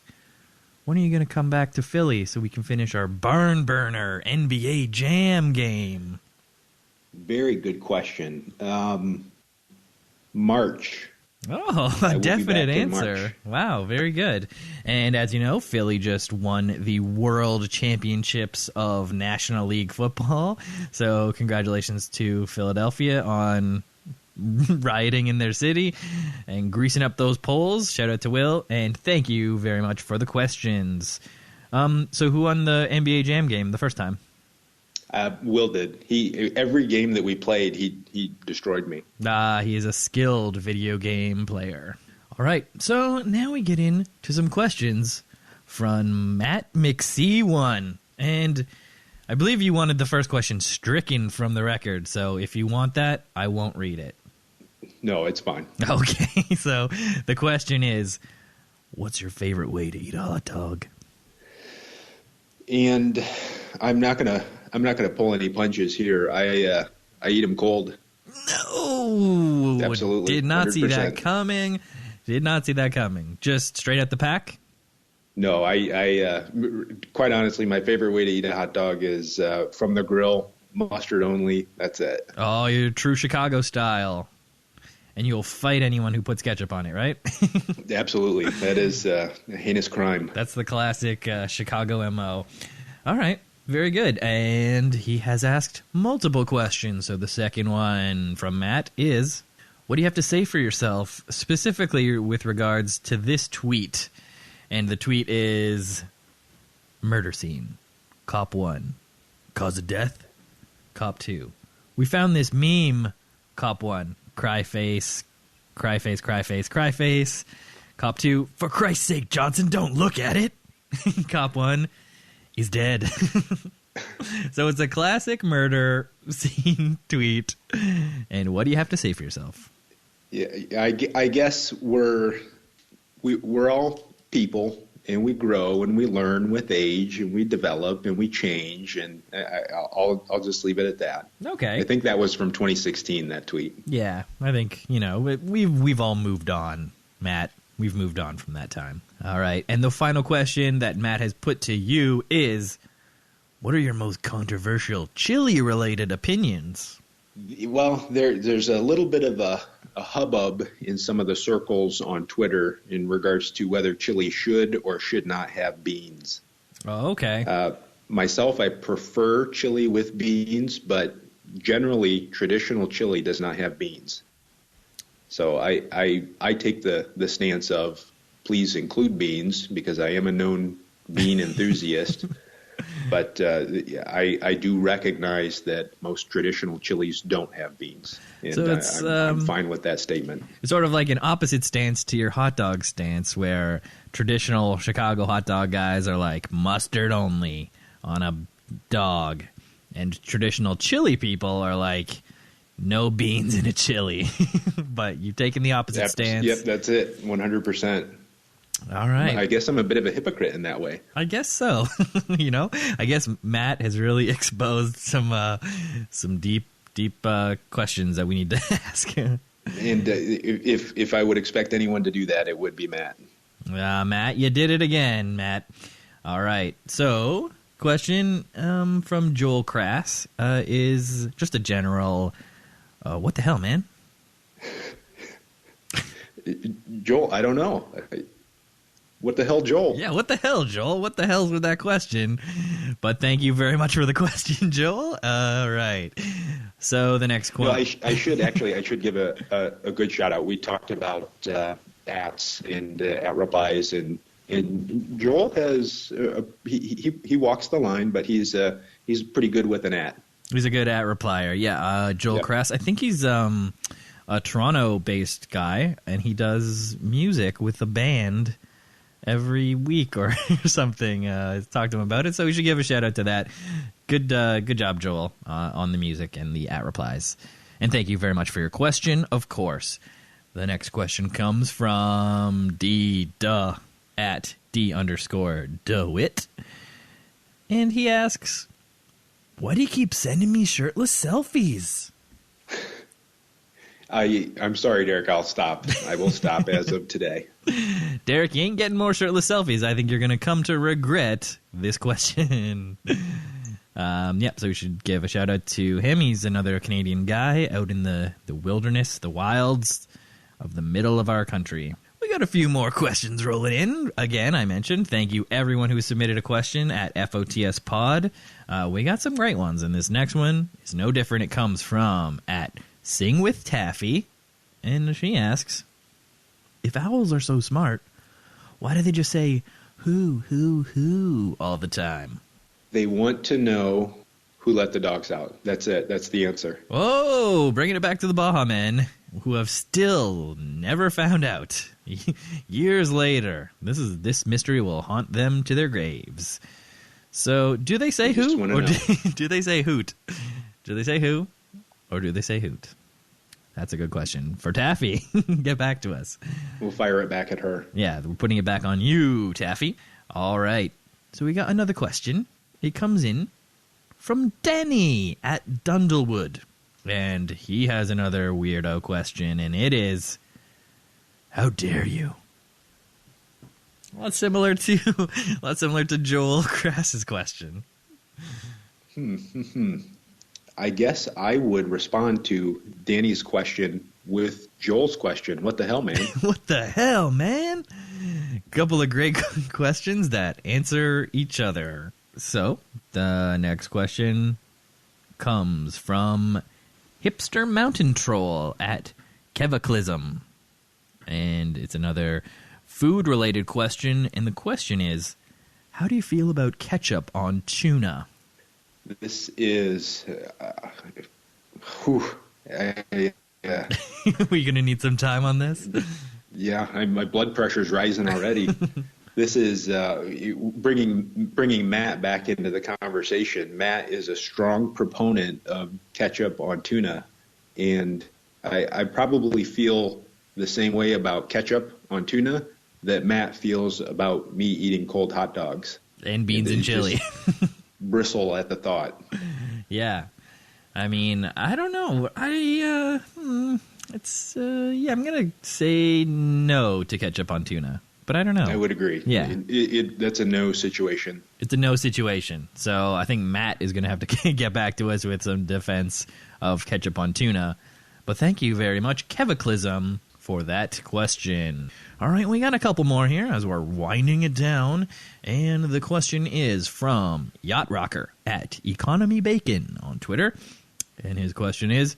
when are you going to come back to Philly so we can finish our barn burner NBA Jam game? Very good question. March. Oh, a definite answer. Wow, very good. And as you know, Philly just won the World Championships of National League Football. So congratulations to Philadelphia on rioting in their city and greasing up those poles. Shout out to Will, and thank you very much for the questions. So who won the NBA Jam game the first time? Will did. Every game that we played, he destroyed me. He is a skilled video game player. All right, so now we get into some questions from Matt McC1. And I believe you wanted the first question stricken from the record, so if you want that, I won't read it. No, it's fine. Okay, so the question is, what's your favorite way to eat a hot dog? And I'm not gonna pull any punches here. I eat them cold. No, absolutely. Did not 100%. see that coming. Did not see that coming. Just straight out the pack. No, I quite honestly, my favorite way to eat a hot dog is from the grill, mustard only. That's it. Oh, you're true Chicago style. And you'll fight anyone who puts ketchup on it, right? Absolutely. That is a heinous crime. That's the classic Chicago MO. All right. Very good. And he has asked multiple questions. So the second one from Matt is, what do you have to say for yourself, specifically with regards to this tweet? And the tweet is, murder scene. Cop 1. Cause of death. Cop 2. We found this meme. Cop 1. Cry face, cry face, cry face, cry face. Cop 2, for Christ's sake, Johnson, don't look at it. Cop 1, he's dead. So it's a classic murder scene tweet. And what do you have to say for yourself? Yeah, I guess we're all people, and we grow and we learn with age and we develop and we change, and I'll just leave it at that. Okay. I think that was from 2016, that tweet. Yeah, I think, we've all moved on, Matt. We've moved on from that time. All right, and the final question that Matt has put to you is, what are your most controversial chili-related opinions? Well, there's a little bit of a hubbub in some of the circles on Twitter in regards to whether chili should or should not have beans. Oh, okay. Myself, I prefer chili with beans, but generally traditional chili does not have beans. So I take the stance of please include beans because I am a known bean enthusiast. But I do recognize that most traditional chilies don't have beans. And so I'm fine with that statement. It's sort of like an opposite stance to your hot dog stance, where traditional Chicago hot dog guys are like mustard only on a dog, and traditional chili people are like no beans in a chili. But you've taken the opposite stance. Yep, that's it, 100%. All right. I guess I'm a bit of a hypocrite in that way. I guess so. I guess Matt has really exposed some deep questions that we need to ask. And if I would expect anyone to do that, it would be Matt. Matt, you did it again, Matt. All right. So, question from Joel Crass is just a general, what the hell, man? Joel, I don't know. What the hell, Joel? Yeah, what the hell, Joel? What the hell's with that question? But thank you very much for the question, Joel. All right. So the next question. I should give a good shout out. We talked about ats and at replies, and Joel has he walks the line, but he's pretty good with an at. He's a good at replier. Yeah, Joel Crass. I think he's a Toronto-based guy, and he does music with a band every week or something. Talk to him about it, so we should give a shout out to that. Good job, Joel, on the music and the at replies. And thank you very much for your question. Of course, the next question comes from at D_DeWitt, and he asks, "Why do you keep sending me shirtless selfies?" I'm sorry, Derek. I'll stop. I will stop as of today. Derek, you ain't getting more shirtless selfies. I think you're going to come to regret this question. So we should give a shout out to him. He's another Canadian guy out in the wilderness, the wilds of the middle of our country. We got a few more questions rolling in. Again, I mentioned, thank you everyone who submitted a question at FOTS Pod. We got some great ones, and this next one is no different. It comes from at Sing with Taffy, and she asks, if owls are so smart, why do they just say who all the time? They want to know who let the dogs out. That's it. That's the answer. Oh, bringing it back to the Baja Men, who have still never found out. Years later, this mystery will haunt them to their graves. So, do they say who, or do they say hoot? Do they say who? Or do they say hoot? That's a good question. For Taffy, get back to us. We'll fire it back at her. Yeah, we're putting it back on you, Taffy. All right. So we got another question. It comes in from Danny at Dundlewood. And he has another weirdo question, and it is, how dare you? A lot similar to Joel Crass's question. I guess I would respond to Danny's question with Joel's question. What the hell, man? What the hell, man? Couple of great questions that answer each other. So, the next question comes from Hipster Mountain Troll at Kevaclism. And it's another food-related question, and the question is, how do you feel about ketchup on tuna? This is, We're going to need some time on this? Yeah, my blood pressure's rising already. This is bringing Matt back into the conversation. Matt is a strong proponent of ketchup on tuna, and I probably feel the same way about ketchup on tuna, that Matt feels about me eating cold hot dogs. And beans and chili. Bristle at the thought. Yeah. I mean, I don't know. I'm going to say no to ketchup on tuna. But I don't know. I would agree. Yeah. That's a no situation. It's a no situation. So I think Matt is going to have to get back to us with some defense of ketchup on tuna. But thank you very much, Kevaclism, for that question. All right, we got a couple more here as we're winding it down. And the question is from Yacht Rocker at Economy Bacon on Twitter. And his question is,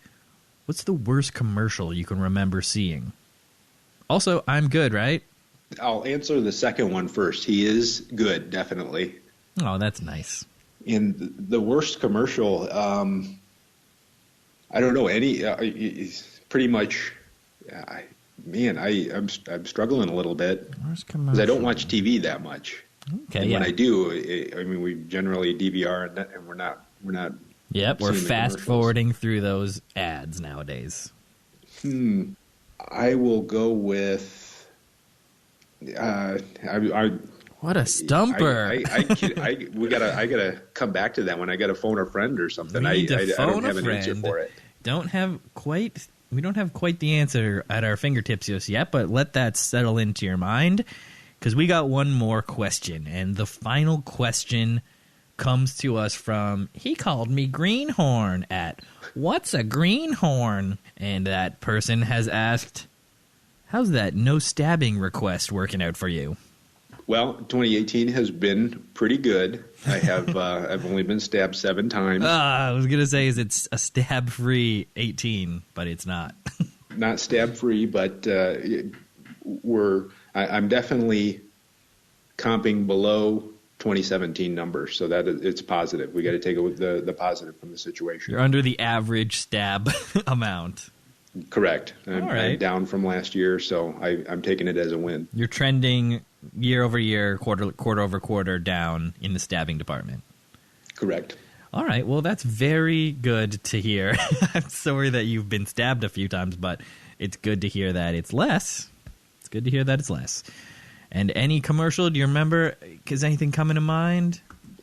what's the worst commercial you can remember seeing? Also, I'm good, right? I'll answer the second one first. He is good, definitely. Oh, that's nice. And the worst commercial, I don't know any. Pretty much, I'm struggling a little bit because I don't watch TV that much. Okay, and when I do, we generally DVR and we're not. Yep, we're fast forwarding through those ads nowadays. I will go with. What a stumper! I gotta come back to that one. I gotta phone a friend or something. I don't have an answer for it. We don't have quite the answer at our fingertips just yet, but let that settle into your mind because we got one more question, and the final question comes to us from he called me Greenhorn at What's a Greenhorn? And that person has asked, how's that no stabbing request working out for you? Well, 2018 has been pretty good. I have I've only been stabbed 7 times. I was gonna say is it's a stab-free 18, but it's not. Not stab-free, but I'm definitely comping below 2017 numbers, so that it's positive. We got to take the positive from the situation. You're under the average stab amount. Correct. I'm down from last year, so I'm taking it as a win. You're trending year over year, quarter over quarter down in the stabbing department. Correct. All right. Well, that's very good to hear. I'm sorry that you've been stabbed a few times, but it's good to hear that it's less. It's good to hear that it's less. And any commercial, do you remember? Is anything coming to mind?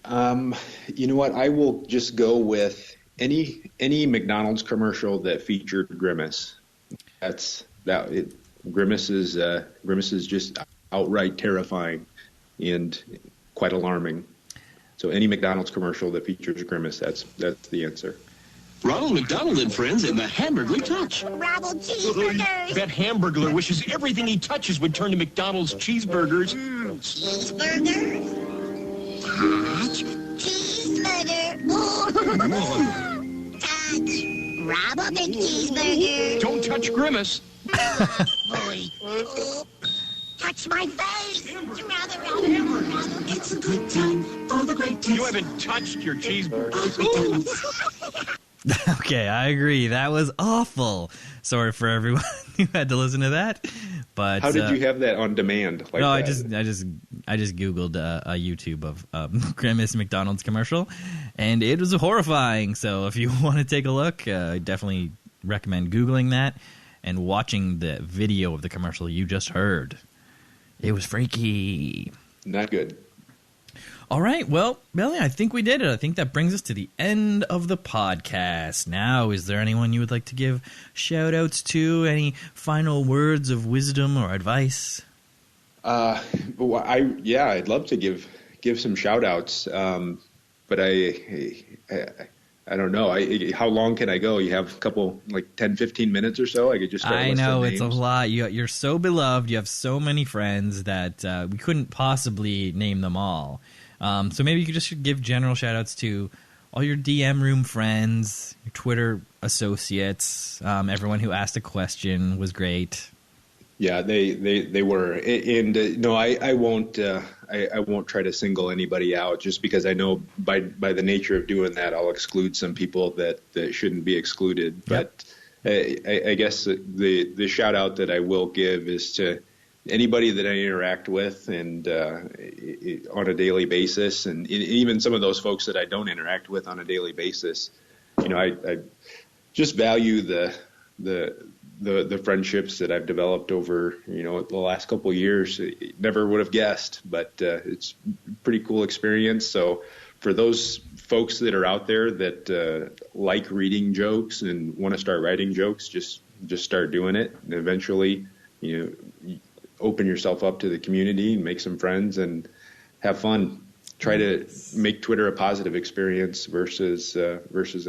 You know what? I will just go with any McDonald's commercial that featured Grimace. Grimace is just outright terrifying and quite alarming. So any McDonald's commercial that features Grimace, that's the answer. Ronald McDonald and friends in the Hamburglar Touch. Rabble cheeseburgers. That Hamburglar wishes everything he touches would turn to McDonald's cheeseburgers. Cheeseburgers. Touch. Cheeseburger. Touch. Rabble big cheeseburger. Don't touch Grimace. Boy. Touch my face. It's a good time for the great taste. You haven't touched your cheeseburger. Okay, I agree. That was awful. Sorry for everyone who had to listen to that. But how did you have that on demand? Like no, that? I just googled a YouTube of Grimace McDonald's commercial, and it was horrifying. So if you want to take a look, I definitely recommend googling that and watching the video of the commercial you just heard. It was freaky. Not good. All right, well, Billy, I think we did it. I think that brings us to the end of the podcast. Now, is there anyone you would like to give shout-outs to? Any final words of wisdom or advice? I'd love to give some shout-outs, but I don't know. How long can I go? You have a couple, like 10, 15 minutes or so? I could just start I know, it's a lot. You're so beloved. You have so many friends that we couldn't possibly name them all. So maybe you could just give general shout-outs to all your DM room friends, your Twitter associates, everyone who asked a question was great. Yeah, they were, and no, I won't try to single anybody out just because I know by the nature of doing that I'll exclude some people that shouldn't be excluded. Yep. But I guess the shout out that I will give is to anybody that I interact with and on a daily basis, and even some of those folks that I don't interact with on a daily basis. You know, I just value the the friendships that I've developed over, the last couple of years. Never would have guessed, but it's a pretty cool experience. So for those folks that are out there that like reading jokes and want to start writing jokes, just start doing it. And eventually, you open yourself up to the community and make some friends and have fun. Try to make Twitter a positive experience versus a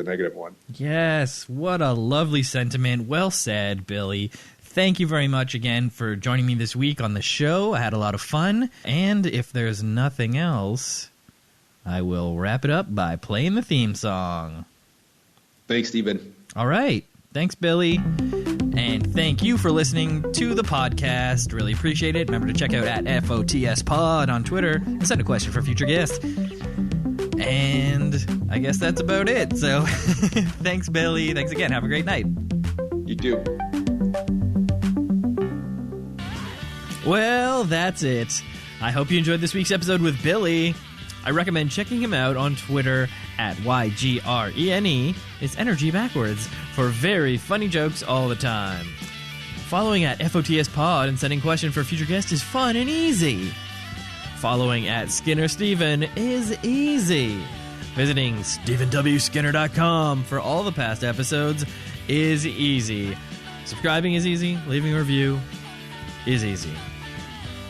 negative one. Yes, what a lovely sentiment. Well said, Billy. Thank you very much again for joining me this week on the show. I had a lot of fun. And if there's nothing else, I will wrap it up by playing the theme song. Thanks, Steven. All right. Thanks, Billy. And thank you for listening to the podcast. Really appreciate it. Remember to check out at FOTS Pod on Twitter and send a question for future guests. And I guess that's about it. So thanks, Billy. Thanks again. Have a great night. You too. Well, that's it. I hope you enjoyed this week's episode with Billy. I recommend checking him out on Twitter at YGRENE. It's energy backwards, for very funny jokes all the time. Following at FOTS Pod and sending question for future guests is fun and easy. Following at Skinner Steven is easy. Visiting StevenWSkinner.com for all the past episodes is easy. Subscribing is easy. Leaving a review is easy.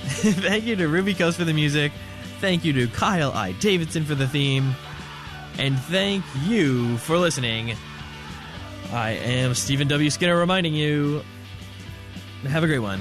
Thank you to Ruby Coast for the music. Thank you to Kyle I. Davidson for the theme. And thank you for listening. I am Steven W. Skinner reminding you, have a great one.